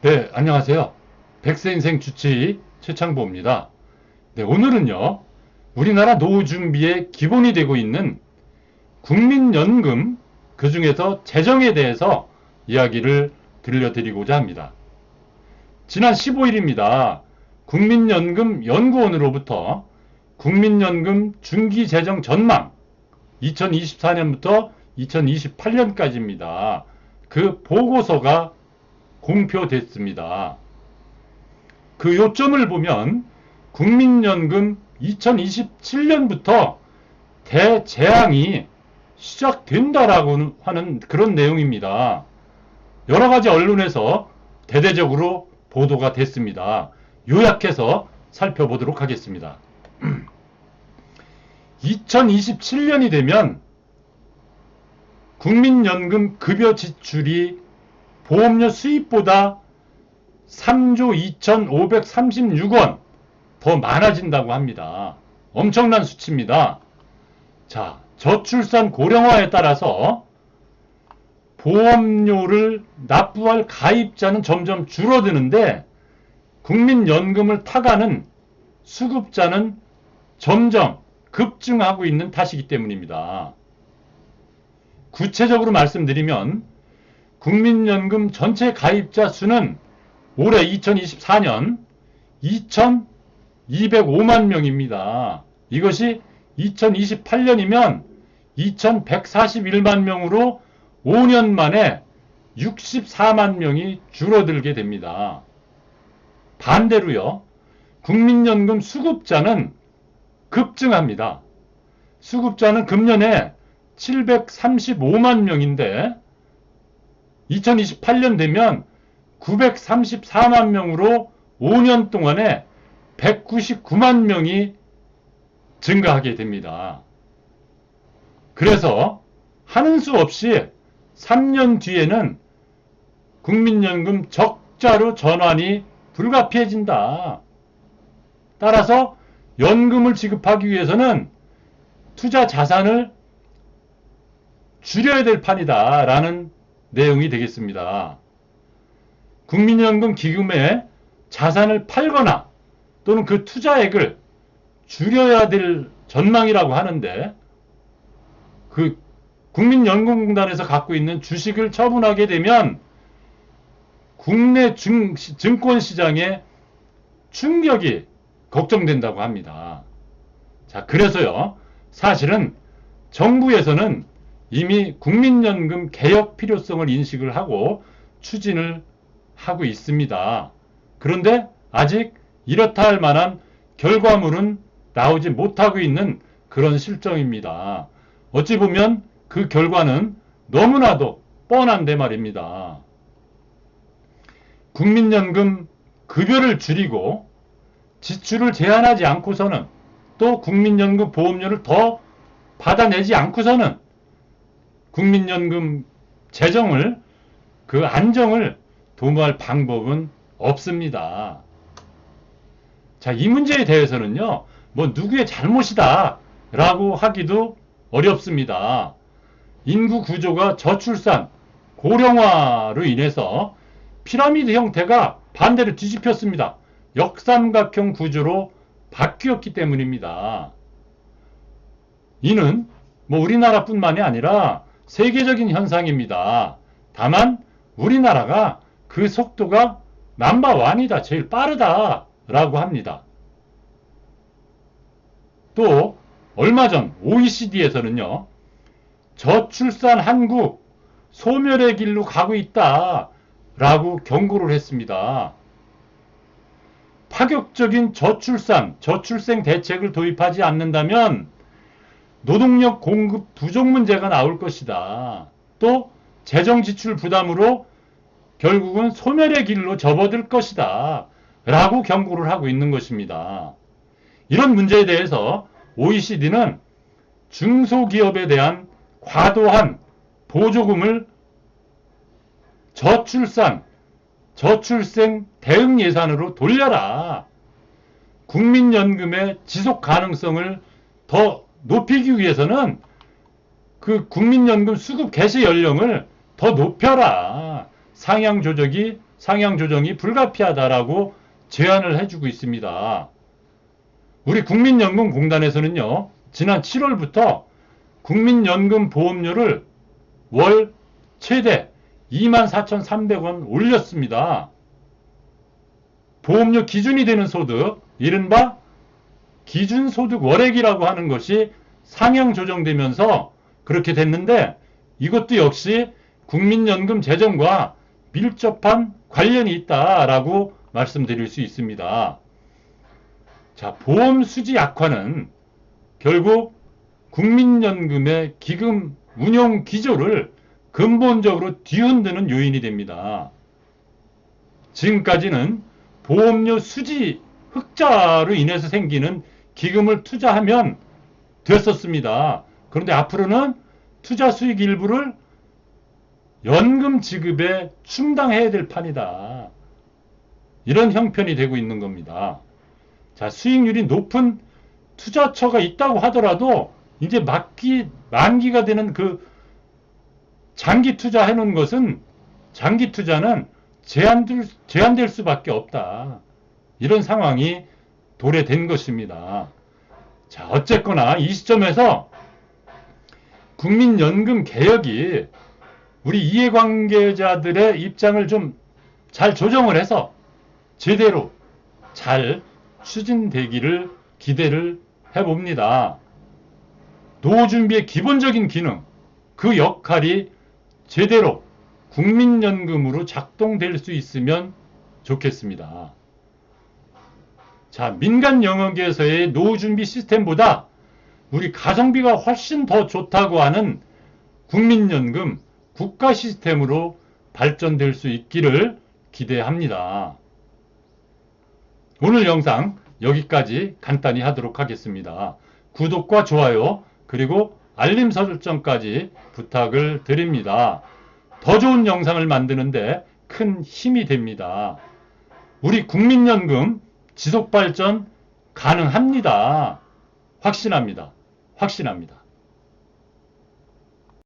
네, 안녕하세요. 백세인생 주치의 최창보입니다. 네, 오늘은요, 우리나라 노후 준비의 기본이 되고 있는 국민연금, 그 중에서 재정에 대해서 이야기를 들려드리고자 합니다. 지난 15일입니다. 국민연금 연구원으로부터 국민연금 중기재정 전망 2024년부터 2028년까지입니다. 그 보고서가 공표됐습니다. 그 요점을 보면 국민연금 2027년부터 대재앙이 시작된다라고 하는 그런 내용입니다. 여러 가지 언론에서 대대적으로 보도가 됐습니다. 요약해서 살펴보도록 하겠습니다. 2027년이 되면 국민연금 급여 지출이 보험료 수입보다 3조 2,536원 더 많아진다고 합니다. 엄청난 수치입니다. 자, 저출산 고령화에 따라서 보험료를 납부할 가입자는 점점 줄어드는데 국민연금을 타가는 수급자는 점점 급증하고 있는 탓이기 때문입니다. 구체적으로 말씀드리면 국민연금 전체 가입자 수는 올해 2024년 2,205만 명입니다. 이것이 2028년이면 2,141만 명으로 5년 만에 64만 명이 줄어들게 됩니다. 반대로요, 국민연금 수급자는 급증합니다. 수급자는 금년에 735만 명인데 2028년 되면 934만 명으로 5년 동안에 199만 명이 증가하게 됩니다. 그래서 하는 수 없이 3년 뒤에는 국민연금 적자로 전환이 불가피해진다. 따라서 연금을 지급하기 위해서는 투자 자산을 줄여야 될 판이다 라는 내용이 되겠습니다. 국민연금 기금의 자산을 팔거나 또는 그 투자액을 줄여야 될 전망이라고 하는데 그 국민연금공단에서 갖고 있는 주식을 처분하게 되면 국내 증권시장에 충격이 걱정된다고 합니다. 자, 그래서요, 사실은 정부에서는 이미 국민연금 개혁 필요성을 인식을 하고 추진을 하고 있습니다. 그런데 아직 이렇다 할 만한 결과물은 나오지 못하고 있는 그런 실정입니다. 어찌 보면 그 결과는 너무나도 뻔한데 말입니다. 국민연금 급여를 줄이고 지출을 제한하지 않고서는 또 국민연금 보험료를 더 받아내지 않고서는 국민연금 재정을 그 안정을 도모할 방법은 없습니다. 자, 이 문제에 대해서는요, 뭐 누구의 잘못이다 라고 하기도 어렵습니다. 인구 구조가 저출산, 고령화로 인해서 피라미드 형태가 반대로 뒤집혔습니다. 역삼각형 구조로 바뀌었기 때문입니다. 이는 뭐 우리나라뿐만이 아니라 세계적인 현상입니다. 다만 우리나라가 그 속도가 넘버원이다, 제일 빠르다 라고 합니다. 또 얼마 전 OECD에서는요, 저출산 한국 소멸의 길로 가고 있다 라고 경고를 했습니다. 파격적인 저출생 대책을 도입하지 않는다면 노동력 공급 부족 문제가 나올 것이다. 또 재정 지출 부담으로 결국은 소멸의 길로 접어들 것이다 라고 경고를 하고 있는 것입니다. 이런 문제에 대해서 OECD는 중소기업에 대한 과도한 보조금을 저출생 대응 예산으로 돌려라. 국민연금의 지속 가능성을 더 높이기 위해서는 그 국민연금 수급 개시 연령을 더 높여라. 상향 조정이 상향 조정이 불가피하다라고 제안을 해주고 있습니다. 우리 국민연금공단에서는요, 지난 7월부터 국민연금 보험료를 월 최대 24,300원 올렸습니다. 보험료 기준이 되는 소득, 이른바 기준소득 월액이라고 하는 것이 상향 조정되면서 그렇게 됐는데, 이것도 역시 국민연금 재정과 밀접한 관련이 있다라고 말씀드릴 수 있습니다. 자, 보험 수지 약화는 결국 국민연금의 기금 운용 기조를 근본적으로 뒤흔드는 요인이 됩니다. 지금까지는 보험료 수지 흑자로 인해서 생기는 기금을 투자하면 됐었습니다. 그런데 앞으로는 투자 수익 일부를 연금 지급에 충당해야 될 판이다. 이런 형편이 되고 있는 겁니다. 자, 수익률이 높은 투자처가 있다고 하더라도 이제 만기가 되는 그 장기 투자해 놓은 것은, 장기 투자는 제한될 수밖에 없다. 이런 상황이 도래된 것입니다. 자, 어쨌거나 이 시점에서 국민연금 개혁이 우리 이해관계자들의 입장을 좀 잘 조정을 해서 제대로 잘 추진되기를 기대를 해봅니다. 노후준비의 기본적인 기능, 그 역할이 제대로 국민연금으로 작동될 수 있으면 좋겠습니다. 자, 민간 영역에서의 노후준비 시스템보다 우리 가성비가 훨씬 더 좋다고 하는 국민연금 국가 시스템으로 발전될 수 있기를 기대합니다. 오늘 영상 여기까지 간단히 하도록 하겠습니다. 구독과 좋아요 그리고 알림 설정까지 부탁을 드립니다. 더 좋은 영상을 만드는데 큰 힘이 됩니다. 우리 국민연금 지속발전 가능합니다. 확신합니다. 확신합니다.